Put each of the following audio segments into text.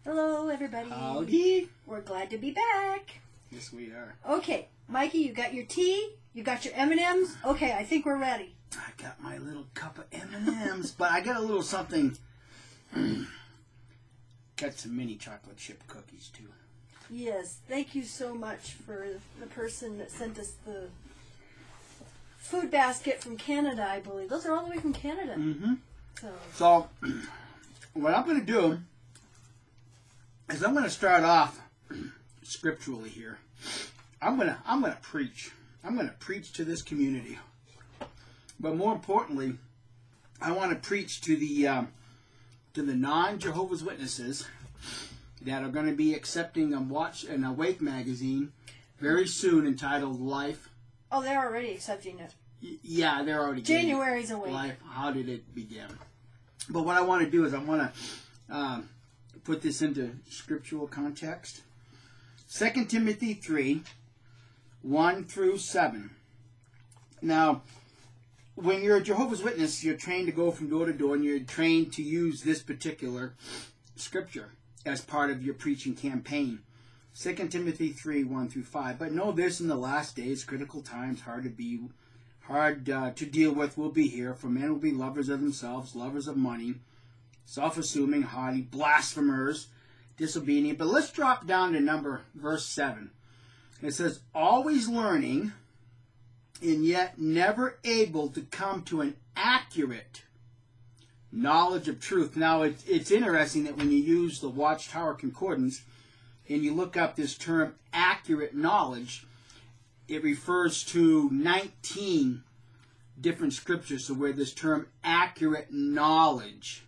Hello, everybody. Howdy. We're glad to be back. Yes, we are. Okay, Mikey, you got your tea? You got your M&Ms? Okay, I think we're ready. I got my little cup of M&Ms, but I got a little something. Got some mini chocolate chip cookies, too. Yes, thank you so much for the person that sent us the food basket from Canada, I believe. Those are all the way from Canada. Mm-hmm. So, what I'm going to do is I'm going to start off scripturally here. I'm going to preach. I'm going to preach to this community. But more importantly, I want to preach to the non-Jehovah's Witnesses that are going to be accepting an Awake magazine very soon entitled Life. oh, they're already accepting it. Yeah, they're already getting January's Awake. Life. How did it begin? But what I want to do is I want to put this into scriptural context. 2 Timothy 3, 1 through 7. Now, when you're a Jehovah's Witness, you're trained to go from door to door, and you're trained to use this particular scripture as part of your preaching campaign. 2 Timothy 3, 1 through 5. But know this, in the last days, critical times, hard to deal with will be here, for men will be lovers of themselves, lovers of money, self-assuming, haughty, blasphemers, disobedient. But let's drop down to verse 7. It says, always learning, and yet never able to come to an accurate knowledge of truth. Now, it's interesting that when you use the Watchtower Concordance and you look up this term accurate knowledge, it refers to 19 different scriptures where this term accurate knowledge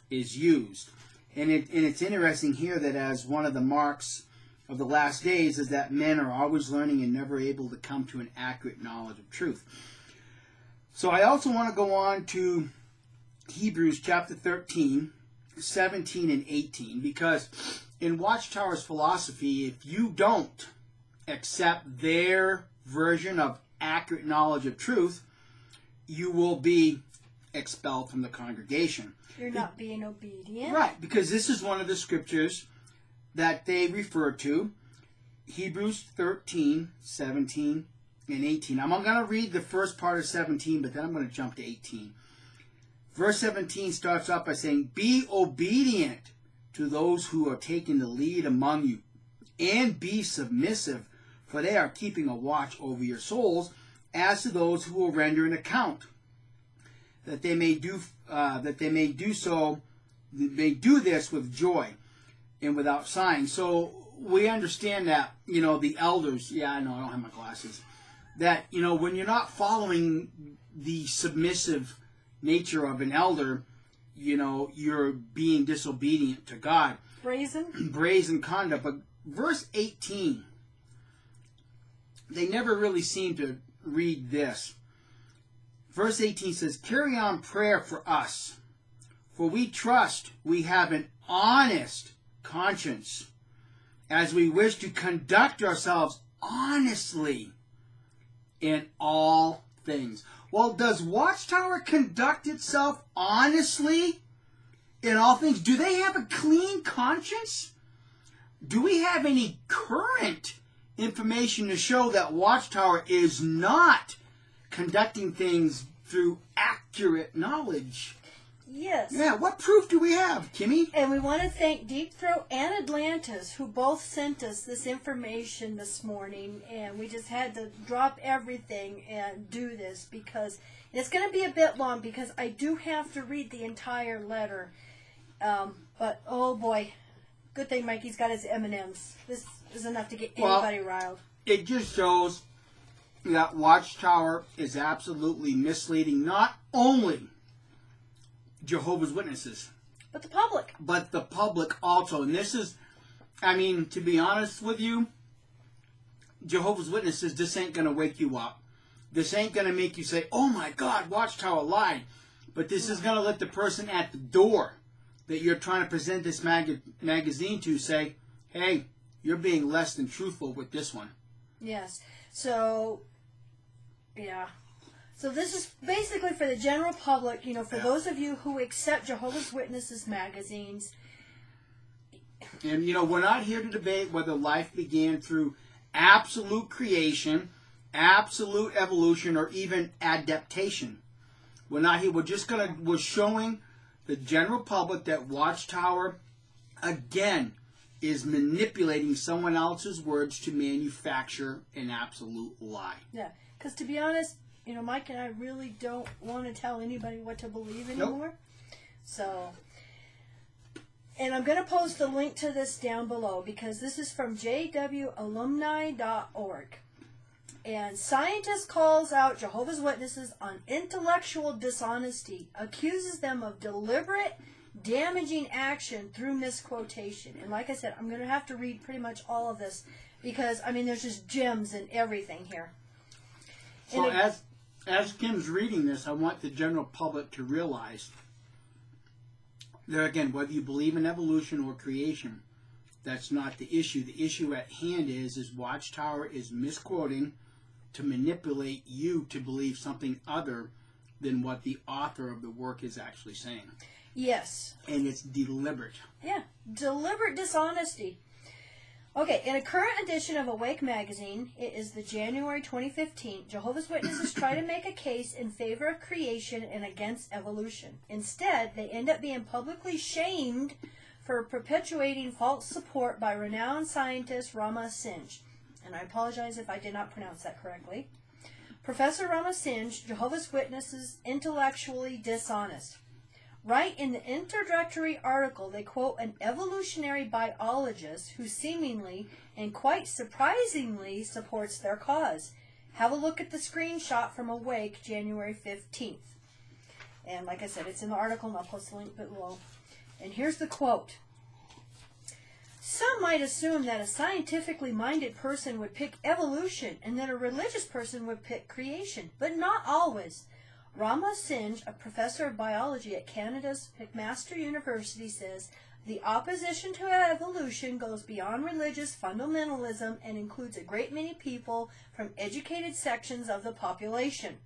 is used. And it's interesting here that as one of the marks of the last days is that men are always learning and never able to come to an accurate knowledge of truth. So I also want to go on to Hebrews chapter 13, 17 and 18, because in Watchtower's philosophy, if you don't accept their version of accurate knowledge of truth, you will be expelled from the congregation. You're not being obedient. Right, because this is one of the scriptures that they refer to, Hebrews 13, 17, and 18. I'm going to read the first part of 17, but then I'm going to jump to 18. Verse 17 starts off by saying, be obedient to those who are taking the lead among you, and be submissive, for they are keeping a watch over your souls, as to those who will render an account, that they may do this with joy and without sighing. So we understand that, the elders, I know I don't have my glasses, that, when you're not following the submissive nature of an elder, you're being disobedient to God. Brazen conduct. But verse 18, they never really seem to read this. Verse 18 says, carry on prayer for us, for we trust we have an honest conscience, as we wish to conduct ourselves honestly in all things. Well, does Watchtower conduct itself honestly in all things? Do they have a clean conscience? Do we have any current information to show that Watchtower is not conducting things through accurate knowledge? Yes. Yeah, what proof do we have, Kimmy? And we want to thank Deep Throat and Atlantis, who both sent us this information this morning, and we just had to drop everything and do this because it's going to be a bit long because I do have to read the entire letter. But, oh boy, good thing Mikey's got his M&Ms. This is enough to get anybody riled. It just shows that Watchtower is absolutely misleading not only Jehovah's Witnesses, but the public also. And this is, to be honest with you, Jehovah's Witnesses, this ain't going to wake you up. This ain't going to make you say, oh my God, Watchtower lied. But this is going to let the person at the door that you're trying to present this magazine to say, hey, you're being less than truthful with this one. Yes. So, yeah. So this is basically for the general public, for those of you who accept Jehovah's Witnesses magazines, And, we're not here to debate whether life began through absolute creation, absolute evolution, or even adaptation. We're not here. We're showing the general public that Watchtower, again, is manipulating someone else's words to manufacture an absolute lie. Yeah, because to be honest, Mike and I really don't want to tell anybody what to believe anymore. Nope. So, and I'm going to post the link to this down below because this is from jwalumni.org. And scientist calls out Jehovah's Witnesses on intellectual dishonesty, accuses them of deliberate, damaging action through misquotation. And like I said, I'm going to have to read pretty much all of this because, there's just gems in everything here. So as Kim's reading this, I want the general public to realize that, again, whether you believe in evolution or creation, that's not the issue. The issue at hand is Watchtower is misquoting to manipulate you to believe something other than what the author of the work is actually saying. Yes. And it's deliberate. Yeah, deliberate dishonesty. Okay, in a current edition of Awake magazine, it is the January 2015, Jehovah's Witnesses try to make a case in favor of creation and against evolution. Instead, they end up being publicly shamed for perpetuating false support by renowned scientist Rama Sinj. And I apologize if I did not pronounce that correctly. Professor Rama Sinj, Jehovah's Witnesses intellectually dishonest. Right in the introductory article, they quote an evolutionary biologist who seemingly and quite surprisingly supports their cause. Have a look at the screenshot from Awake, January 15th. And like I said, it's in the article, and I'll post the link below. And here's the quote. Some might assume that a scientifically minded person would pick evolution and that a religious person would pick creation, but not always. Rama Sinj, a professor of biology at Canada's McMaster University, says the opposition to evolution goes beyond religious fundamentalism and includes a great many people from educated sections of the population.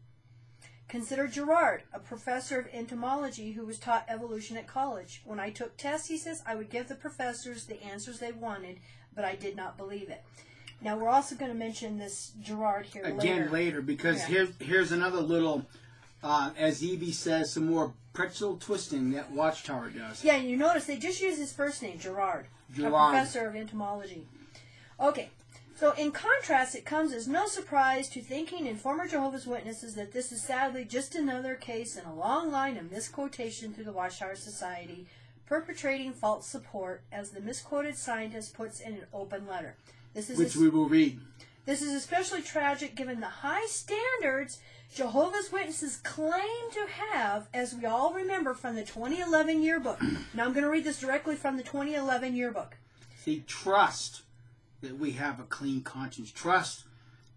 Consider Gerard, a professor of entomology who was taught evolution at college. When I took tests, he says, I would give the professors the answers they wanted, but I did not believe it. Now, we're also going to mention this Gerard here later because here's another little, as Evie says, some more pretzel twisting that Watchtower does. Yeah, and you notice they just use his first name, Gerard. A professor of entomology. Okay. So, in contrast, it comes as no surprise to thinking in former Jehovah's Witnesses that this is sadly just another case in a long line of misquotation through the Watchtower Society, perpetrating false support, as the misquoted scientist puts in an open letter. Which we will read. This is especially tragic given the high standards Jehovah's Witnesses claim to have, as we all remember from the 2011 yearbook. Now, I'm going to read this directly from the 2011 yearbook. See, trust that we have a clean conscience. Trust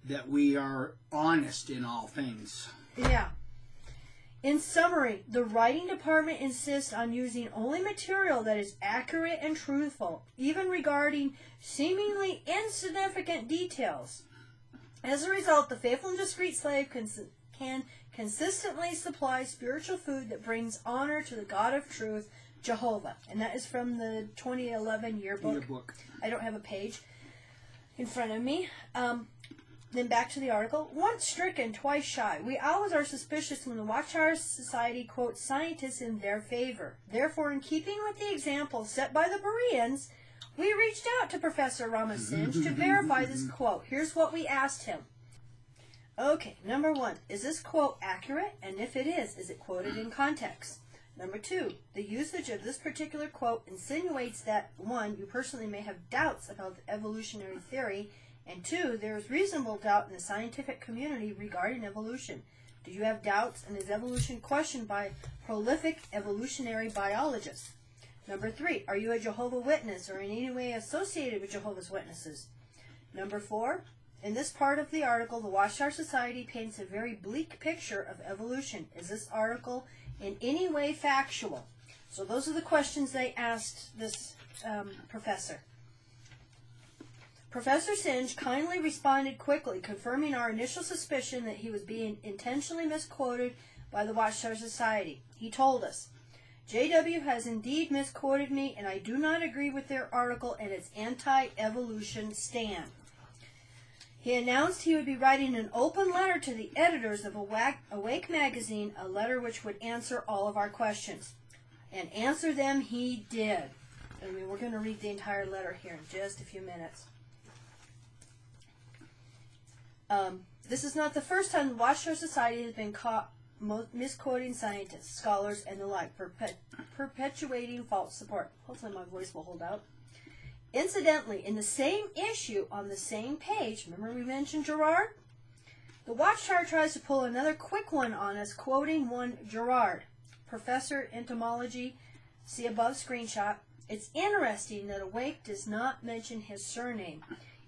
that we are honest in all things. Yeah. In summary, the writing department insists on using only material that is accurate and truthful, even regarding seemingly insignificant details. As a result, the faithful and discreet slave can consistently supply spiritual food that brings honor to the God of truth, Jehovah. And that is from the 2011 yearbook. I don't have a page in front of me. Then back to the article. Once stricken, twice shy. We always are suspicious when the Watchtower Society quotes scientists in their favor. Therefore, in keeping with the example set by the Bereans, we reached out to Professor Rama Sinj to verify this quote. Here's what we asked him. Okay, number one, is this quote accurate? And if it is it quoted in context? Number two, the usage of this particular quote insinuates that, one, you personally may have doubts about the evolutionary theory, and two, there is reasonable doubt in the scientific community regarding evolution. Do you have doubts, and is evolution questioned by prolific evolutionary biologists? Number three, are you a Jehovah's Witness or in any way associated with Jehovah's Witnesses? Number four, in this part of the article, the Watchtower Society paints a very bleak picture of evolution. Is this article in any way factual? So those are the questions they asked this professor. Professor Sinj kindly responded quickly, confirming our initial suspicion that he was being intentionally misquoted by the Watchtower Society. He told us, JW has indeed misquoted me, and I do not agree with their article and its anti-evolution stand. He announced he would be writing an open letter to the editors of Awake magazine, a letter which would answer all of our questions. And answer them he did. I mean, we're going to read the entire letter here in just a few minutes. This is not the first time the Watchtower Society has been caught misquoting scientists, scholars, and the like, perpetuating false support. Hopefully my voice will hold out. Incidentally, in the same issue, on the same page, remember we mentioned Girard? The Watchtower tries to pull another quick one on us, quoting one Girard, professor entomology, see above screenshot. It's interesting that Awake does not mention his surname.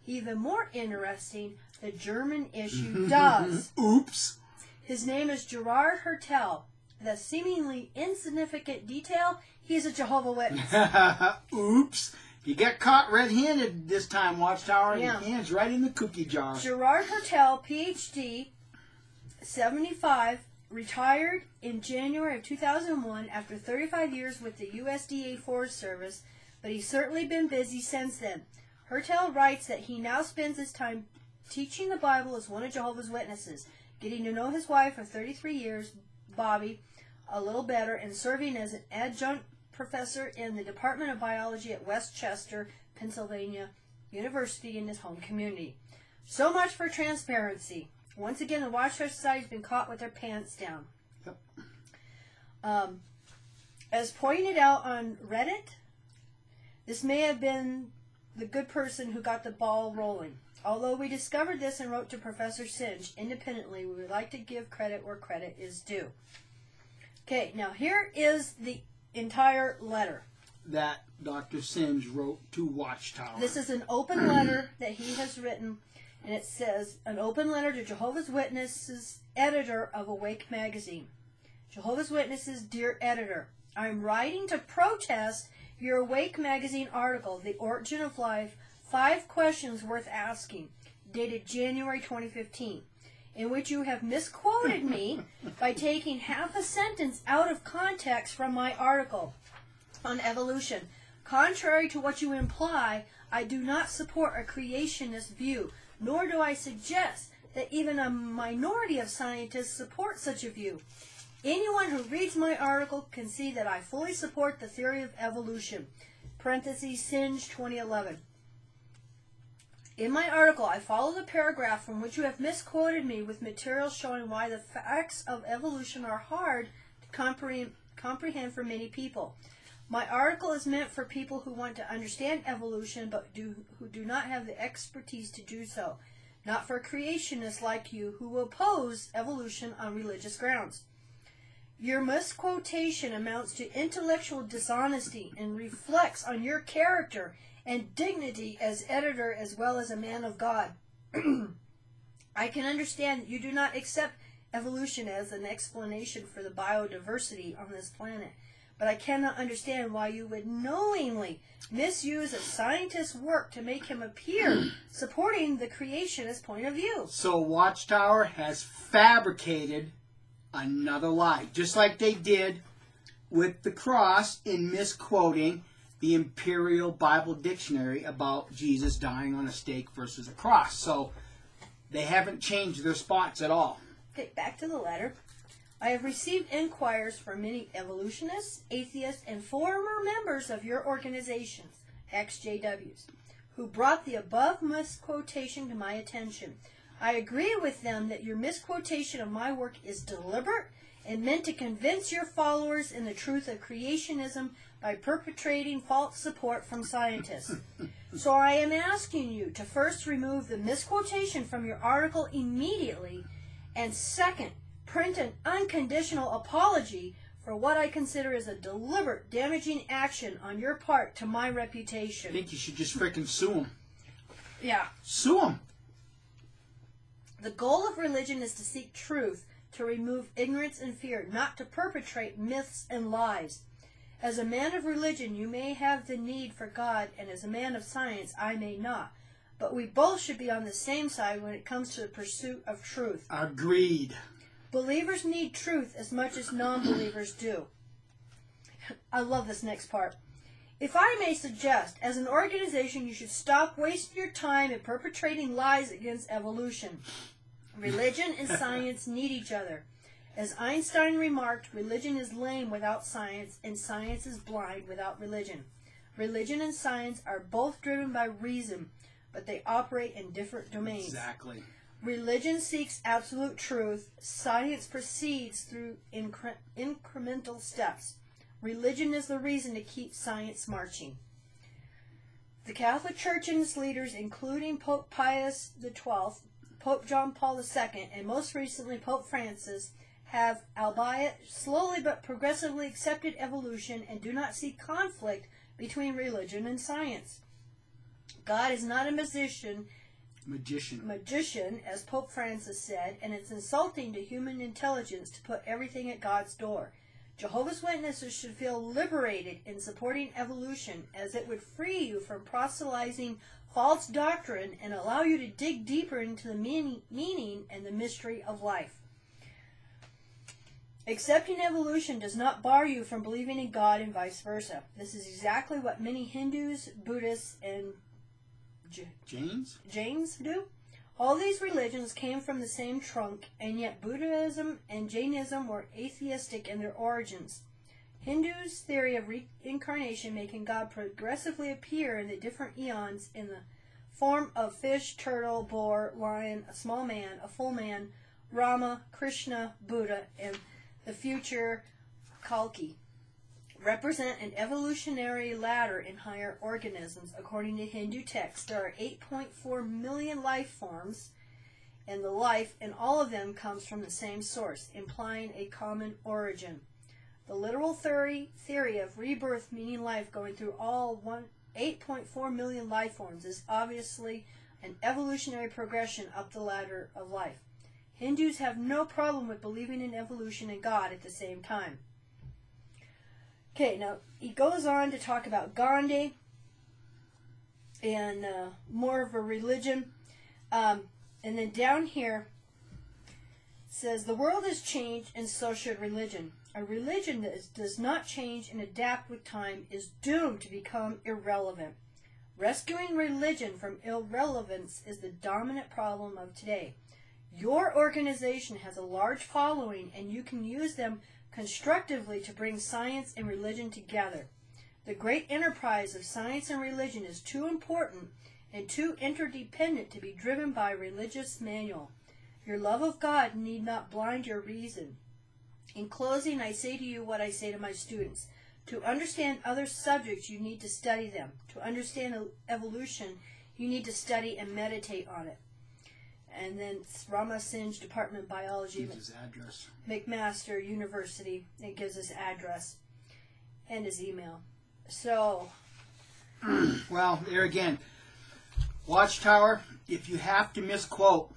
Even more interesting, the German issue does. Oops. His name is Gerard Hertel. The seemingly insignificant detail, he's a Jehovah's Witness. Oops. You got caught red-handed this time, Watchtower. Yeah. Your hands right in the cookie jar. Gerard Hertel, PhD, 75, retired in January of 2001 after 35 years with the USDA Forest Service, but he's certainly been busy since then. Hertel writes that he now spends his time teaching the Bible as one of Jehovah's Witnesses, getting to know his wife of 33 years, Bobby, a little better, and serving as an adjunct professor in the Department of Biology at West Chester, Pennsylvania University in his home community. So much for transparency. Once again, the Watchtower Society has been caught with their pants down. Yep. As pointed out on Reddit, this may have been the good person who got the ball rolling. Although we discovered this and wrote to Professor Singe independently, we would like to give credit where credit is due. Okay, now here is the entire letter that Dr. Sims wrote to Watchtower. This is an open letter that he has written, and it says, an open letter to Jehovah's Witnesses, editor of Awake magazine. Jehovah's Witnesses, dear editor, I'm writing to protest your Awake magazine article, The Origin of Life, 5 Questions Worth Asking, dated January 2015, in which you have misquoted me by taking half a sentence out of context from my article on evolution. Contrary to what you imply, I do not support a creationist view, nor do I suggest that even a minority of scientists support such a view. Anyone who reads my article can see that I fully support the theory of evolution. Parentheses, Singe 2011. In my article, I follow the paragraph from which you have misquoted me with material showing why the facts of evolution are hard to comprehend for many people. My article is meant for people who want to understand evolution but who do not have the expertise to do so, not for creationists like you who oppose evolution on religious grounds. Your misquotation amounts to intellectual dishonesty and reflects on your character and dignity as editor as well as a man of God. I can understand that you do not accept evolution as an explanation for the biodiversity on this planet, but I cannot understand why you would knowingly misuse a scientist's work to make him appear supporting the creationist point of view. So Watchtower has fabricated another lie, just like they did with the cross in misquoting the Imperial Bible Dictionary about Jesus dying on a stake versus a cross. So they haven't changed their spots at all. Okay, back to the letter. I have received inquiries from many evolutionists, atheists, and former members of your organizations, XJWs, who brought the above misquotation to my attention. I agree with them that your misquotation of my work is deliberate and meant to convince your followers in the truth of creationism by perpetrating false support from scientists. So I am asking you to first remove the misquotation from your article immediately, and second, print an unconditional apology for what I consider as a deliberate damaging action on your part to my I reputation. think you should just frickin' sue them. Yeah. Sue them. The goal of religion is to seek truth, to remove ignorance and fear, not to perpetrate myths and lies. As a man of religion, you may have the need for God, and as a man of science, I may not. But we both should be on the same side when it comes to the pursuit of truth. Agreed. Believers need truth as much as non-believers do. I love this next part. If I may suggest, as an organization, you should stop wasting your time in perpetrating lies against evolution. Religion and science need each other. As Einstein remarked, religion is lame without science, and science is blind without religion. Religion and science are both driven by reason, but they operate in different domains. Exactly. Religion seeks absolute truth. Science proceeds through incremental steps. Religion is the reason to keep science marching. The Catholic Church and its leaders, including Pope Pius XII, Pope John Paul II, and most recently Pope Francis, have, albeit slowly but progressively, accepted evolution and do not see conflict between religion and science. God is not a magician, as Pope Francis said, and it's insulting to human intelligence to put everything at God's door. Jehovah's Witnesses should feel liberated in supporting evolution, as it would free you from proselytizing false doctrine and allow you to dig deeper into the meaning and the mystery of life. Accepting evolution does not bar you from believing in God and vice versa. This is exactly what many Hindus, Buddhists, and Jains do. All these religions came from the same trunk, and yet Buddhism and Jainism were atheistic in their origins. Hindus' theory of reincarnation, making God progressively appear in the different eons in the form of fish, turtle, boar, lion, a small man, a full man, Rama, Krishna, Buddha, and the future Kalki, represent an evolutionary ladder in higher organisms. According to Hindu texts, there are 8.4 million life forms, and the life in all of them comes from the same source, implying a common origin. The literal theory of rebirth, meaning life, going through all 8.4 million life forms, is obviously an evolutionary progression up the ladder of life. Hindus have no problem with believing in evolution and God at the same time. Okay, now he goes on to talk about Gandhi and more of a religion. And then down here says, the world has changed and so should religion. A religion that does not change and adapt with time is doomed to become irrelevant. Rescuing religion from irrelevance is the dominant problem of today. Your organization has a large following, and you can use them constructively to bring science and religion together. The great enterprise of science and religion is too important and too interdependent to be driven by religious manual. Your love of God need not blind your reason. In closing, I say to you what I say to my students. To understand other subjects, you need to study them. To understand evolution, you need to study and meditate on it. And then Rama Sinj, Department of Biology, his address. McMaster University. It gives his address and his email. So, well, there again, Watchtower. If you have to misquote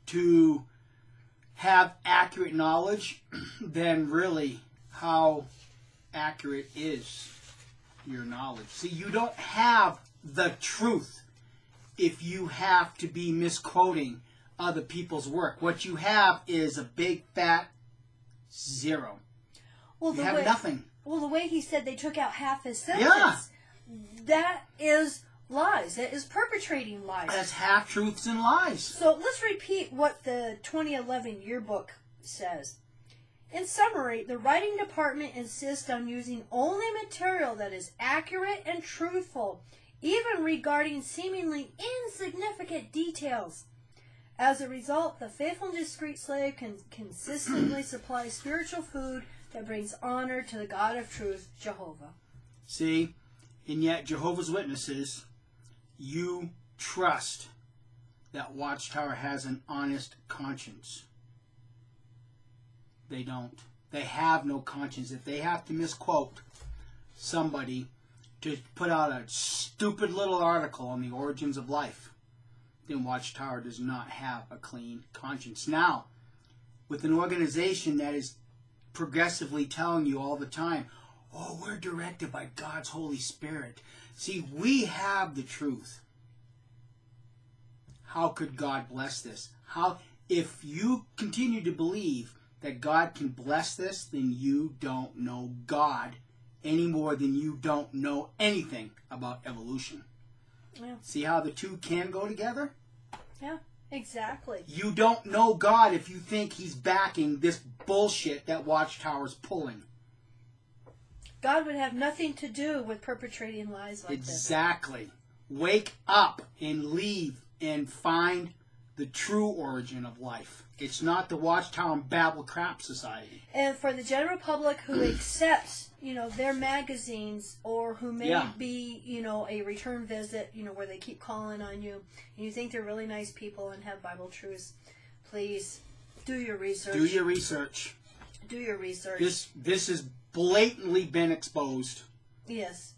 to have accurate knowledge, then really, how accurate is your knowledge? See, you don't have the truth if you have to be misquoting other people's work. What you have is a big fat zero. Well, you have nothing. Well, the way he said they took out half his sentence, that is lies. That is perpetrating lies. That's half-truths and lies. So let's repeat what the 2011 yearbook says. In summary, the writing department insists on using only material that is accurate and truthful, even regarding seemingly insignificant details. As a result, the faithful and discreet slave can consistently supply spiritual food that brings honor to the God of truth, Jehovah. See, and yet Jehovah's Witnesses, you trust that Watchtower has an honest conscience. They don't. They have no conscience. If they have to misquote somebody to put out a stupid little article on the origins of life, then Watchtower does not have a clean conscience. Now, with an organization that is progressively telling you all the time, oh, we're directed by God's Holy Spirit. See, we have the truth. How could God bless this? How, if you continue to believe that God can bless this, then you don't know God any more than you don't know anything about evolution. Yeah. See how the two can go together? Yeah, exactly. You don't know God if you think he's backing this bullshit that Watchtower's pulling. God would have nothing to do with perpetrating lies like Exactly. Wake up and leave and find the true origin of life. It's not the Watchtower and Babel Crap Society. And for the general public who accepts, their magazines, or who may be, a return visit, where they keep calling on you, and you think they're really nice people and have Bible truths, please do your research. Do your research. Do your research. This has blatantly been exposed. Yes.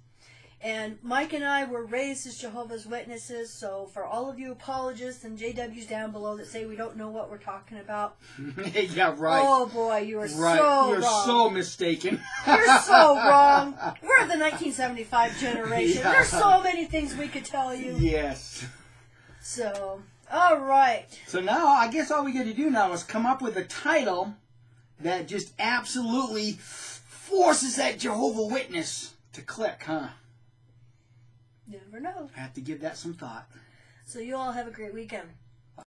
And Mike and I were raised as Jehovah's Witnesses, so for all of you apologists and JWs down below that say we don't know what we're talking about. Yeah, right. Oh boy, you are right. so You're wrong. so mistaken. You're so wrong. We're the 1975 generation. Yeah. There's so many things we could tell you. Yes. So, all right. So now, I guess all we got to do now is come up with a title that just absolutely forces that Jehovah Witness to click, huh? Never know. I have to give that some thought. So you all have a great weekend.